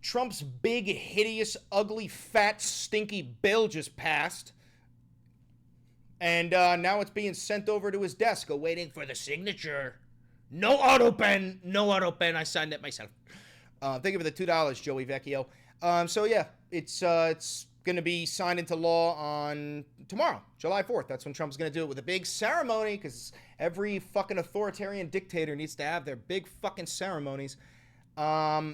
Trump's big, hideous, ugly, fat, stinky bill just passed. And now it's being sent over to his desk, awaiting for the signature. No auto pen. No auto pen. I signed it myself. Thank you for the $2, Joey Vecchio. So yeah, it's going to be signed into law on tomorrow, July 4th. That's when Trump's going to do it with a big ceremony, because every fucking authoritarian dictator needs to have their big fucking ceremonies.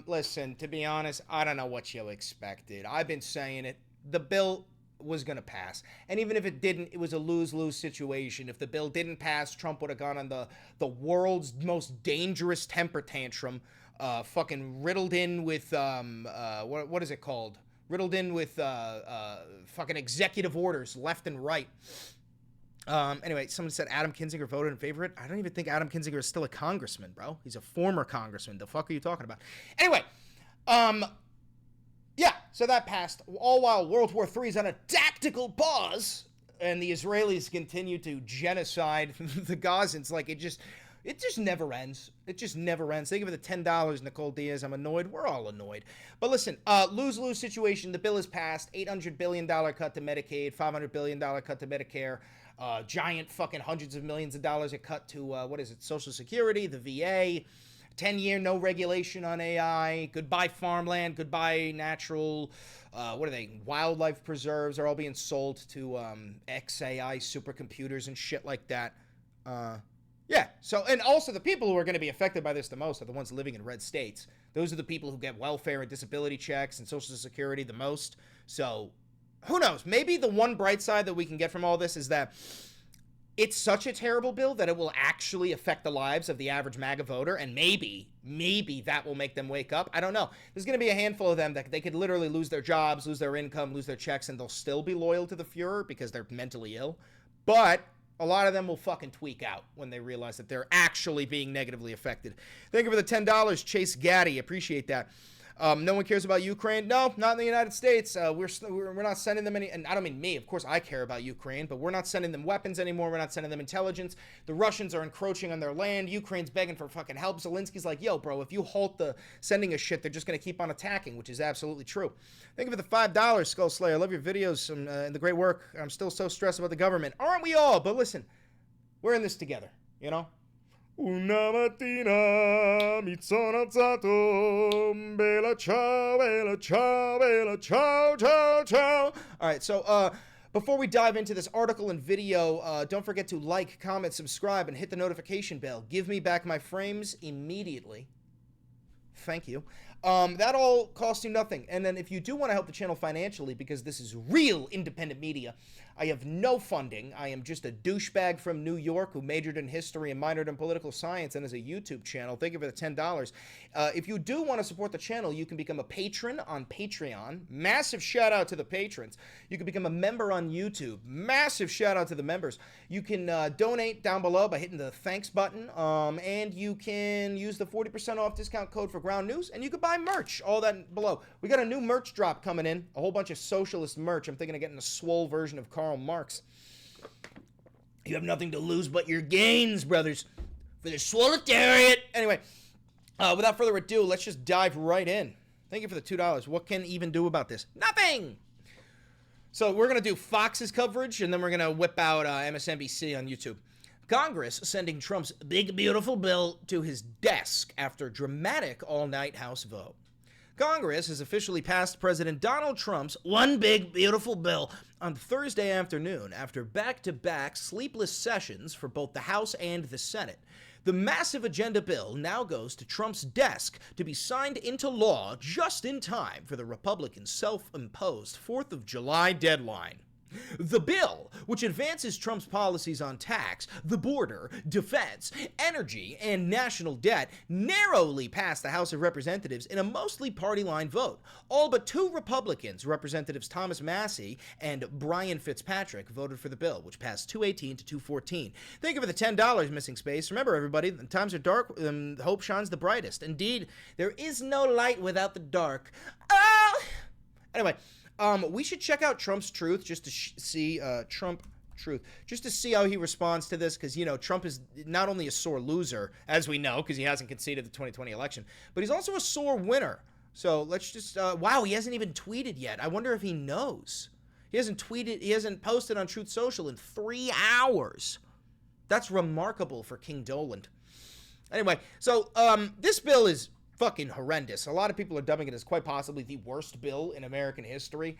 Listen, to be honest, I don't know what you expected. I've been saying it. The bill was going to pass. And even if it didn't, it was a lose-lose situation. If the bill didn't pass, Trump would have gone on the world's most dangerous temper tantrum, fucking riddled in with, what is it called? Riddled in with fucking executive orders left and right. Anyway, someone said Adam Kinzinger voted in favor of it. I don't even think Adam Kinzinger is still a congressman, bro. He's a former congressman. The fuck are you talking about? Anyway, yeah, so that passed. All while World War III is on a tactical pause, and the Israelis continue to genocide the Gazans. Like, it just never ends. It just never ends. Thank you for the $10, Nicole Diaz. I'm annoyed. We're all annoyed. But listen, lose-lose situation. The bill is passed. $800 billion cut to Medicaid, $500 billion cut to Medicare, giant fucking hundreds of millions of dollars a cut to, Social Security, the VA, 10-year no regulation on AI, goodbye farmland, goodbye natural, wildlife preserves are all being sold to XAI supercomputers and shit like that. Yeah, so, and also the people who are going to be affected by this the most are the ones living in red states. Those are the people who get welfare and disability checks and Social Security the most. So, who knows? Maybe the one bright side that we can get from all this is that it's such a terrible bill that it will actually affect the lives of the average MAGA voter, and maybe that will make them wake up. I don't know. There's going to be a handful of them that they could literally lose their jobs, lose their income, lose their checks, and they'll still be loyal to the Fuhrer because they're mentally ill. But a lot of them will fucking tweak out when they realize that they're actually being negatively affected. Thank you for the $10, Chase Gaddy. Appreciate that. No one cares about Ukraine? No, not in the United States. We're not sending them any, and I don't mean me. Of course, I care about Ukraine, but we're not sending them weapons anymore. We're not sending them intelligence. The Russians are encroaching on their land. Ukraine's begging for fucking help. Zelensky's like, yo, bro, if you halt the sending us shit, they're just going to keep on attacking, which is absolutely true. Thank you for the $5, Skull Slayer. I love your videos and the great work. I'm still so stressed about the government. Aren't we all? But listen, we're in this together, you know? Una mattina mi sono alzato, bella ciao, bella ciao, bella ciao, ciao, ciao. All right, so before we dive into this article and video, don't forget to like, comment, subscribe, and hit the notification bell. Give me back my frames immediately. Thank you. That all costs you nothing. And then if you do want to help the channel financially, because this is real independent media, I have no funding. I am just a douchebag from New York who majored in history and minored in political science and has a YouTube channel. Thank you for the $10. If you do want to support the channel, you can become a patron on Patreon. Massive shout out to the patrons. You can become a member on YouTube. Massive shout out to the members. You can donate down below by hitting the thanks button. And you can use the 40% off discount code for Ground News, and you can buy merch, all that below. We got a new merch drop coming in, a whole bunch of socialist merch. I'm thinking of getting a swole version of Karl Marx. You have nothing to lose but your gains, brothers, for the swoletariat. Anyway, without further ado, let's just dive right in. Thank you for the $2. What can even do about this? Nothing! So we're going to do Fox's coverage, and then we're going to whip out MSNBC on YouTube. Congress sending Trump's big, beautiful bill to his desk after dramatic all-night House vote. Congress has officially passed President Donald Trump's one big, beautiful bill on Thursday afternoon after back-to-back sleepless sessions for both the House and the Senate. The massive agenda bill now goes to Trump's desk to be signed into law just in time for the Republicans' self-imposed 4th of July deadline. The bill, which advances Trump's policies on tax, the border, defense, energy, and national debt, narrowly passed the House of Representatives in a mostly party-line vote. All but two Republicans, Representatives Thomas Massey and Brian Fitzpatrick, voted for the bill, which passed 218 to 214. Thank you for the $10, Missing Space. Remember, everybody, when times are dark, hope shines the brightest. Indeed, there is no light without the dark. Anyway, we should check out Trump's Truth just to see just to see how he responds to this, because, you know, Trump is not only a sore loser, as we know, because he hasn't conceded the 2020 election, but he's also a sore winner. So let's just, wow, he hasn't even tweeted yet. I wonder if he knows. He hasn't tweeted, he hasn't posted on Truth Social in 3 hours. That's remarkable for King Doland. Anyway, so this bill is fucking horrendous. A lot of people are dubbing it as quite possibly the worst bill in American history.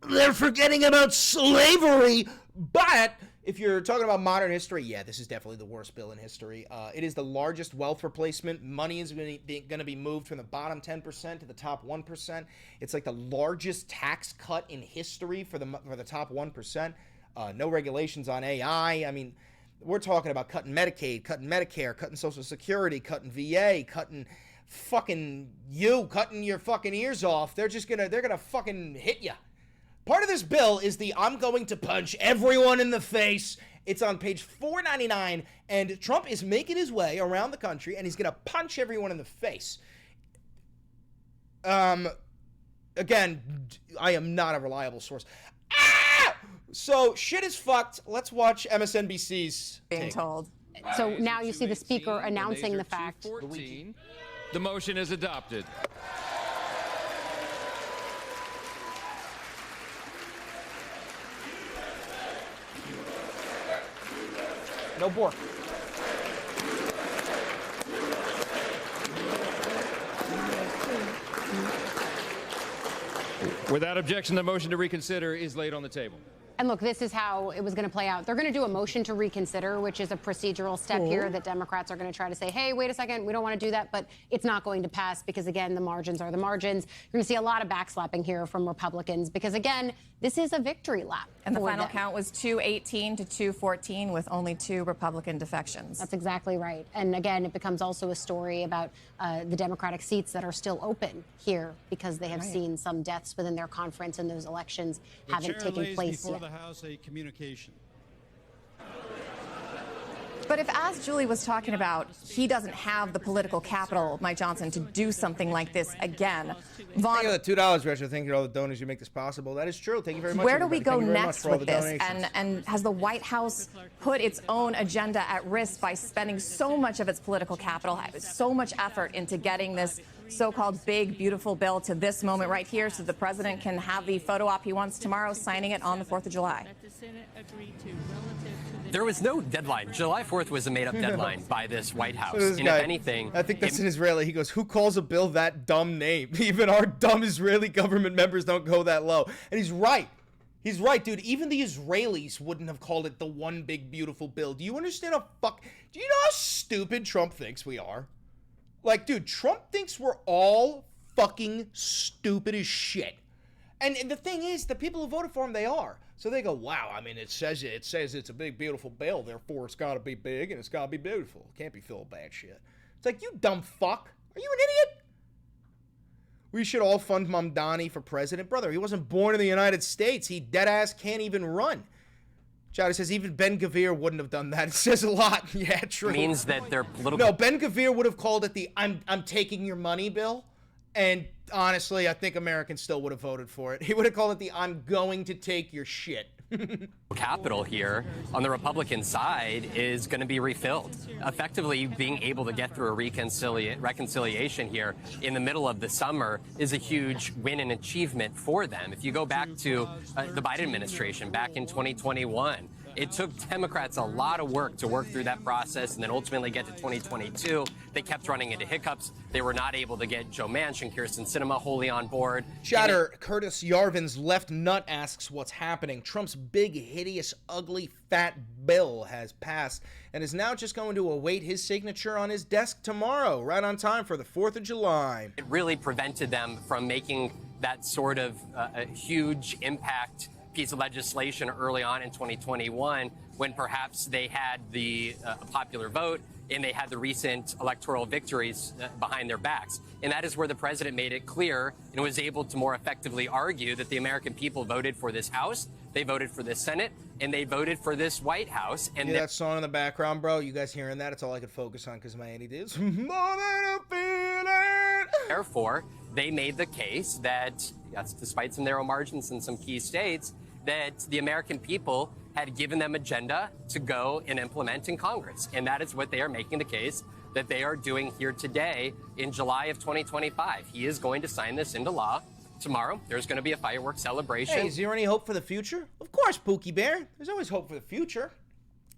They're forgetting about slavery, but if you're talking about modern history, yeah, this is definitely the worst bill in history. It is the largest wealth replacement. Money is going to be moved from the bottom 10% to the top 1%. It's like the largest tax cut in history for the top 1%. No regulations on AI. I mean, we're talking about cutting Medicaid, cutting Medicare, cutting Social Security, cutting VA, cutting fucking cutting your fucking ears off. They're gonna fucking hit you. Part of this bill is the I'm going to punch everyone in the face. It's on page 499, and Trump is making his way around the country, and he's going to punch everyone in the face. Again, I am not a reliable source. Ah! So, shit is fucked. Let's watch MSNBC's being take. told. So now you see the speaker announcing the fact. The motion is adopted. No bork. Without objection, the motion to reconsider is laid on the table. And look, this is how it was going to play out. They're going to do a motion to reconsider, which is a procedural step here that Democrats are going to try to say, hey, wait a second, we don't want to do that. But it's not going to pass because, again, the margins are the margins. You're going to see a lot of backslapping here from Republicans because, again, this is a victory lap. And the final count was 218 to 214 with only 2 Republican defections. That's exactly right. And again, it becomes also a story about the Democratic seats that are still open here because they have seen some deaths within their conference and those elections haven't taken place yet. The House a communication. But if, as Julie was talking about, he doesn't have the political capital, Mike Johnson, to do something like this again, Thank you for the $2, Rachel. Thank you to all the donors who make this possible. That is true. Thank you very much. Where do we go next with this? Donations. And has the White House put its own agenda at risk by spending so much of its political capital, so much effort into getting this so-called big, beautiful bill to this moment right here so the president can have the photo op he wants tomorrow, signing it on the 4th of July? There was no deadline. July 4th was a made-up deadline by this White House. This and guy, if anything... I think that's an Israeli. He goes, who calls a bill that dumb name? Even our dumb Israeli government members don't go that low. And he's right. He's right, dude. Even the Israelis wouldn't have called it the one big, beautiful bill. Do you understand do you know how stupid Trump thinks we are? Like, dude, Trump thinks we're all fucking stupid as shit. And the thing is, the people who voted for him, they are. So they go, wow, I mean, it says it's a big, beautiful bill, therefore it's got to be big and it's got to be beautiful. It can't be full of bad shit. It's like, you dumb fuck. Are you an idiot? We should all fund Mamdani for president. Brother, he wasn't born in the United States. He deadass can't even run. Chowder says even Ben-Gvir wouldn't have done that. It says a lot. Yeah, true. It means that their political... No, Ben-Gvir would have called it the I'm taking your money bill. And honestly, I think Americans still would have voted for it. He would have called it the I'm going to take your shit. capital here on the Republican side is going to be refilled. Effectively, being able to get through a reconciliation here in the middle of the summer is a huge win and achievement for them. If you go back to the Biden administration back in 2021, it took Democrats a lot of work to work through that process and then ultimately get to 2022. They kept running into hiccups. They were not able to get Joe Manchin, Kyrsten Sinema wholly on board. Chatter, Curtis Yarvin's left nut asks what's happening. Trump's big, hideous, ugly, fat bill has passed and is now just going to await his signature on his desk tomorrow, right on time for the 4th of July. It really prevented them from making that sort of a huge impact piece of legislation early on in 2021 when perhaps they had the popular vote and they had the recent electoral victories behind their backs. And that is where the president made it clear and was able to more effectively argue that the American people voted for this House, they voted for this Senate, and they voted for this White House. And that song in the background, bro? You guys hearing that? It's all I could focus on because my ADD is more than a feeling. Therefore, they made the case that, yes, despite some narrow margins in some key states, that the American people had given them agenda to go and implement in Congress. And that is what they are making the case that they are doing here today in July of 2025. He is going to sign this into law. Tomorrow, there's going to be a fireworks celebration. Hey, is there any hope for the future? Of course, Pookie Bear. There's always hope for the future.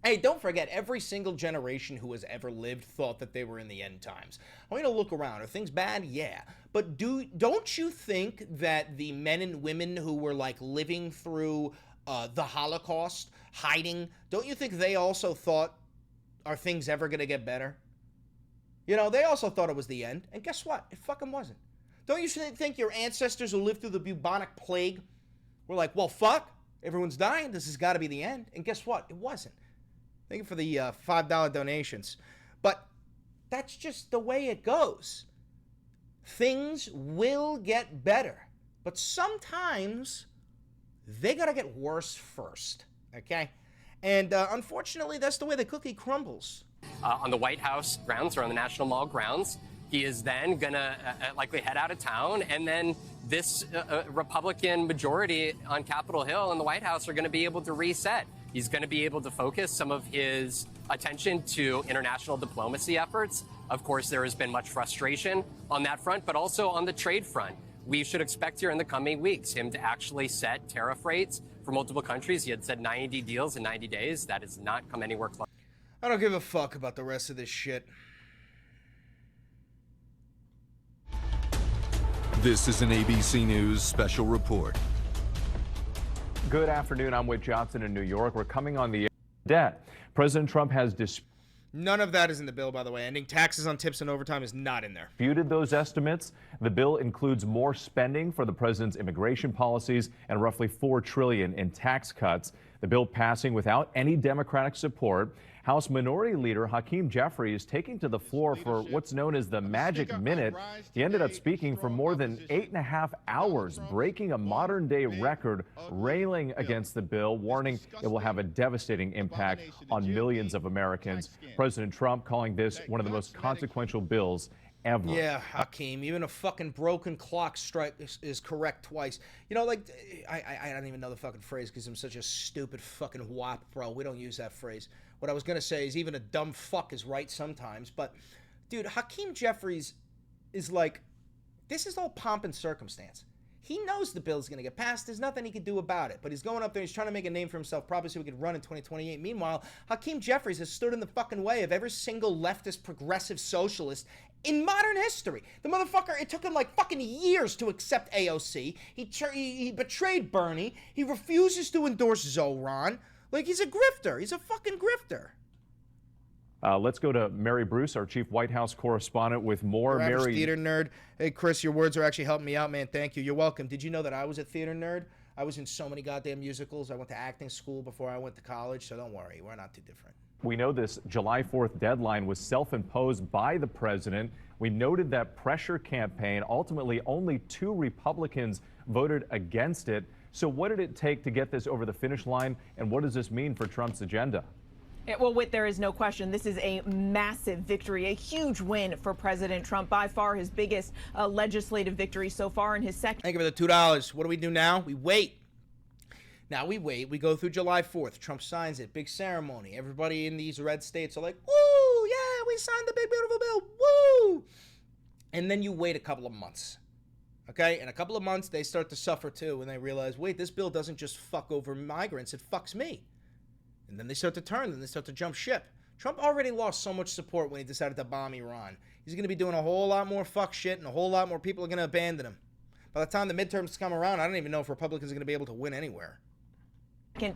Hey, don't forget, every single generation who has ever lived thought that they were in the end times. I want you to look around. Are things bad? Yeah. But don't you think that the men and women who were, like, living through the Holocaust, hiding, don't you think they also thought, are things ever going to get better? You know, they also thought it was the end. And guess what? It fucking wasn't. Don't you think your ancestors who lived through the bubonic plague were like, well, fuck, everyone's dying. This has got to be the end. And guess what? It wasn't. Thank you for the $5 donations. But that's just the way it goes. Things will get better. But sometimes they got to get worse first. Okay? And unfortunately, that's the way the cookie crumbles. On the White House grounds or on the National Mall grounds, he is then going to likely head out of town, and then this Republican majority on Capitol Hill and the White House are going to be able to reset. He's going to be able to focus some of his attention to international diplomacy efforts. Of course, there has been much frustration on that front, but also on the trade front. We should expect here in the coming weeks him to actually set tariff rates for multiple countries. He had said 90 deals in 90 days. That has not come anywhere close. I don't give a fuck about the rest of this shit. This is an ABC News special report. Good afternoon. I'm Whit Johnson in New York. We're coming on the debt. President Trump has None of that is in the bill, by the way. Ending taxes on tips and overtime is not in there. disputed those estimates. The bill includes more spending for the president's immigration policies and roughly $4 trillion in tax cuts. The bill passing without any Democratic support. House Minority Leader Hakeem Jeffries taking to the floor for what's known as the magic minute. He ended up speaking for more than 8.5 hours, breaking a modern-day record, railing against the bill, warning it will have a devastating impact on millions of Americans. President Trump calling this one of the most consequential bills ever. Yeah, Hakeem, even a fucking broken clock strike is correct twice. You know, like, I don't even know the fucking phrase because I'm such a stupid fucking whop, bro. We don't use that phrase. What I was going to say is even a dumb fuck is right sometimes. But, dude, Hakeem Jeffries is like, this is all pomp and circumstance. He knows the bill's going to get passed. There's nothing he can do about it. But he's going up there. He's trying to make a name for himself, probably so he could run in 2028. Meanwhile, Hakeem Jeffries has stood in the fucking way of every single leftist progressive socialist in modern history. The motherfucker, it took him like fucking years to accept AOC. He betrayed Bernie. He refuses to endorse Zoran. Like, he's a grifter. He's a fucking grifter. Let's go to Mary Bruce, our chief White House correspondent, with more. Mary, theater nerd. Hey, Chris, your words are actually helping me out, man. Thank you. You're welcome. Did you know that I was a theater nerd? I was in so many goddamn musicals. I went to acting school before I went to college, so don't worry. We're not too different. We know this July 4th deadline was self-imposed by the president. We noted that pressure campaign. Ultimately, only 2 Republicans voted against it. So what did it take to get this over the finish line, and what does this mean for Trump's agenda? Well, Whit, there is no question. This is a massive victory, a huge win for President Trump, by far his biggest legislative victory so far in his second. Thank you for the $2. What do we do now? We wait. Now we wait. We go through July 4th. Trump signs it. Big ceremony. Everybody in these red states are like, woo, yeah, we signed the big, beautiful bill. Woo. And then you wait a couple of months. Okay? In a couple of months, they start to suffer too, and they realize, wait, this bill doesn't just fuck over migrants. It fucks me. And then they start to turn, and they start to jump ship. Trump already lost so much support when he decided to bomb Iran. He's going to be doing a whole lot more fuck shit, and a whole lot more people are going to abandon him. By the time the midterms come around, I don't even know if Republicans are going to be able to win anywhere.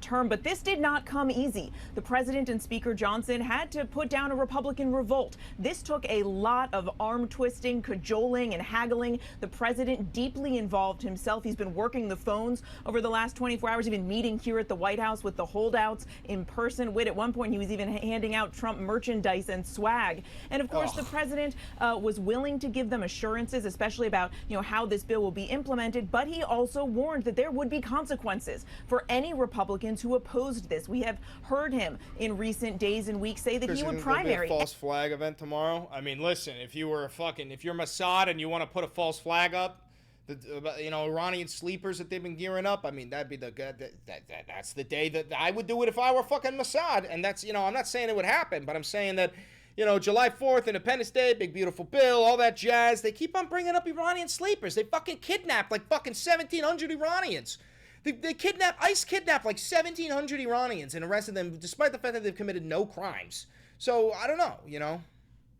Term, but this did not come easy. The president and Speaker Johnson had to put down a Republican revolt. This took a lot of arm twisting, cajoling, and haggling. The president deeply involved himself. He's been working the phones over the last 24 hours, even meeting here at the White House with the holdouts in person. At one point, he was even handing out Trump merchandise and swag. And of course, the president was willing to give them assurances, especially about how this bill will be implemented. But he also warned that there would be consequences for any Republicans who opposed this. We have heard him in recent days and weeks say that he would primary. A false flag event tomorrow. I mean, listen, if you're Mossad and you want to put a false flag up, Iranian sleepers that they've been gearing up. I mean, that'd be that's the day that I would do it if I were fucking Mossad. And that's, I'm not saying it would happen, but I'm saying that, You know, July 4th, Independence Day, big beautiful bill, all that jazz. They keep on bringing up Iranian sleepers. They fucking kidnapped like fucking 1,700 Iranians. ICE kidnapped like 1,700 Iranians and arrested them despite the fact that they've committed no crimes. So, I don't know, you know.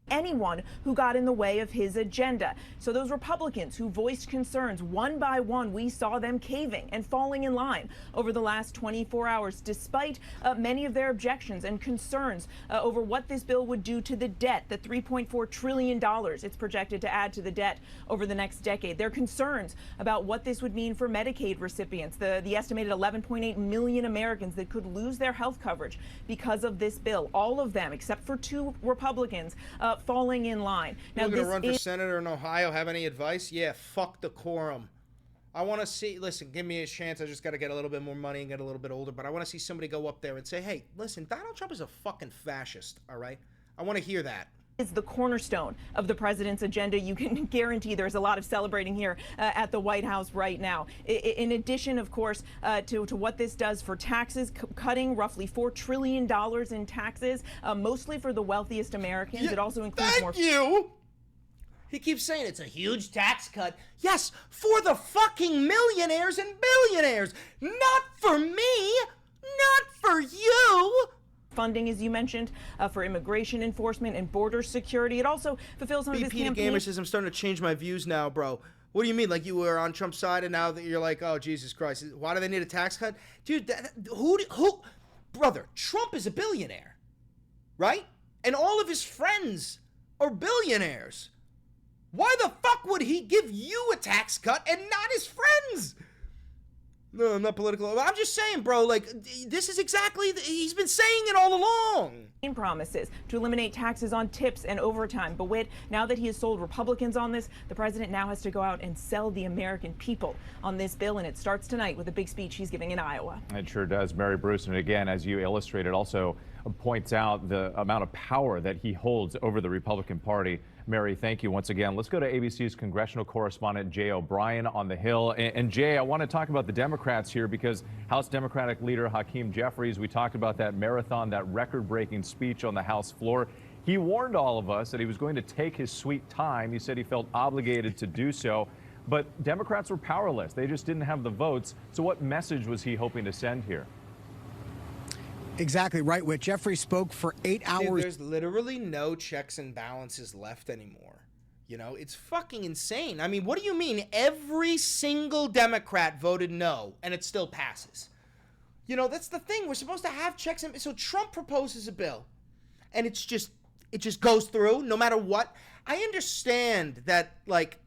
Anyone who got in the way of his agenda. So those Republicans who voiced concerns, one by one, we saw them caving and falling in line over the last 24 hours, despite many of their objections and concerns over what this bill would do to the debt, the $3.4 trillion it's projected to add to the debt over the next decade. Their concerns about what this would mean for Medicaid recipients, the estimated 11.8 million Americans that could lose their health coverage because of this bill. All of them, except for 2 Republicans, falling in line. Now, you're going to run for senator in Ohio. Have any advice? Yeah, fuck the quorum. I want to see, listen, give me a chance. I just got to get a little bit more money and get a little bit older. But I want to see somebody go up there and say, hey, listen, Donald Trump is a fucking fascist, all right? I want to hear that. Is the cornerstone of the president's agenda. You can guarantee there's a lot of celebrating here at the White House right now. In addition, of course, to what this does for taxes, cutting roughly $4 trillion in taxes, mostly for the wealthiest Americans. Yeah, it also includes more. Thank you. He keeps saying it's a huge tax cut. Yes, for the fucking millionaires and billionaires. Not for me. Not for you. Funding, as you mentioned, for immigration enforcement and border security. It also fulfills some of his campaign. Gamer says, I'm starting to change my views now, bro. What do you mean? Like you were on Trump's side and now that you're like, oh, Jesus Christ. Why do they need a tax cut? Dude, who, brother, Trump is a billionaire, right? And all of his friends are billionaires. Why the fuck would he give you a tax cut and not his friends? No, I'm not political. I'm just saying, bro, like, this is exactly, he's been saying it all along. Promises to eliminate taxes on tips and overtime. But now that he has sold Republicans on this, the president now has to go out and sell the American people on this bill. And it starts tonight with a big speech he's giving in Iowa. It sure does, Mary Bruce. And again, as you illustrated, also points out the amount of power that he holds over the Republican Party. Mary, thank you once again. Let's go to ABC's congressional correspondent Jay O'Brien on the Hill. And Jay, I want to talk about the Democrats here because House Democratic leader Hakeem Jeffries, we talked about that marathon, that record-breaking speech on the House floor. He warned all of us that he was going to take his sweet time. He said he felt obligated to do so. But Democrats were powerless. They just didn't have the votes. So what message was he hoping to send here? Exactly right, Whit. Jeffries spoke for 8 hours. Dude, there's literally no checks and balances left anymore. You know, it's fucking insane. I mean, what do you mean every single Democrat voted no and it still passes? You know, that's the thing. We're supposed to have checks and so Trump proposes a bill and it just goes through no matter what. I understand that, like,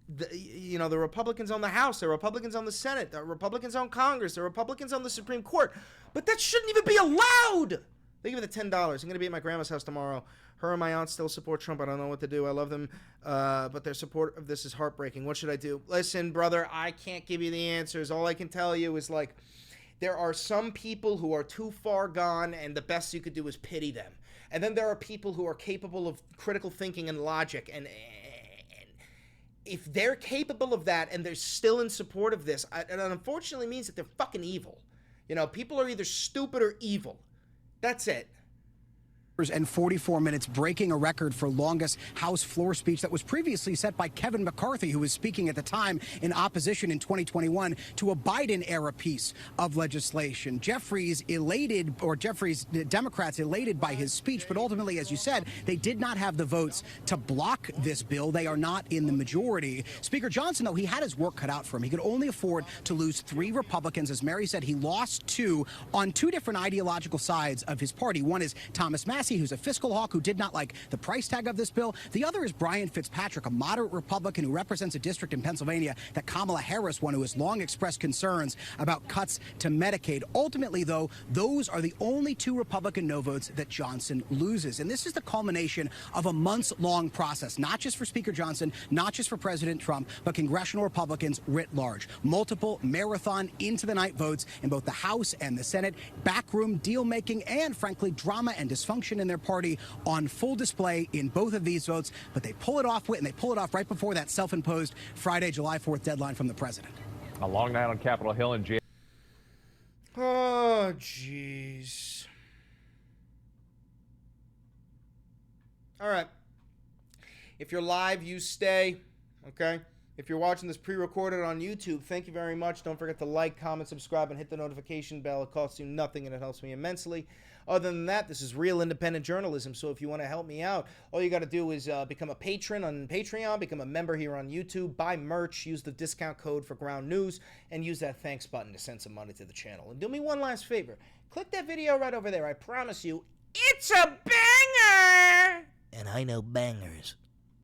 the Republicans on the House, the Republicans on the Senate, the Republicans on Congress, the Republicans on the Supreme Court. But that shouldn't even be allowed. They give it the $10. I'm going to be at my grandma's house tomorrow. Her and my aunt still support Trump. I don't know what to do. I love them. But their support of this is heartbreaking. What should I do? Listen, brother, I can't give you the answers. All I can tell you is, like, there are some people who are too far gone, and the best you could do is pity them. And then there are people who are capable of critical thinking and logic, and if they're capable of that and they're still in support of this, it unfortunately means that they're fucking evil. You know, people are either stupid or evil. That's it. And 44 minutes, breaking a record for longest House floor speech that was previously set by Kevin McCarthy, who was speaking at the time in opposition in 2021 to a Biden-era piece of legislation. Democrats elated by his speech, but ultimately, as you said, they did not have the votes to block this bill. They are not in the majority. Speaker Johnson, though, he had his work cut out for him. He could only afford to lose 3 Republicans. As Mary said, he lost 2 on 2 different ideological sides of his party. One is Thomas Massey, who's a fiscal hawk who did not like the price tag of this bill. The other is Brian Fitzpatrick, a moderate Republican who represents a district in Pennsylvania that Kamala Harris won, who has long expressed concerns about cuts to Medicaid. Ultimately, though, those are the only 2 Republican no votes that Johnson loses. And this is the culmination of a months-long process, not just for Speaker Johnson, not just for President Trump, but congressional Republicans writ large. Multiple marathon into-the-night votes in both the House and the Senate, backroom deal-making, and, frankly, drama and dysfunction in their party on full display in both of these votes. But they pull it off, and they pull it off right before that self-imposed Friday, July 4th deadline from the president. A long night on Capitol Hill and Jay. Oh, jeez. All right. If you're live, you stay. Okay? If you're watching this pre-recorded on YouTube, thank you very much. Don't forget to like, comment, subscribe, and hit the notification bell. It costs you nothing, and it helps me immensely. Other than that, this is real independent journalism, so if you want to help me out, all you got to do is become a patron on Patreon, become a member here on YouTube, buy merch, use the discount code for Ground News, and use that thanks button to send some money to the channel. And do me one last favor. Click that video right over there. I promise you, it's a banger! And I know bangers.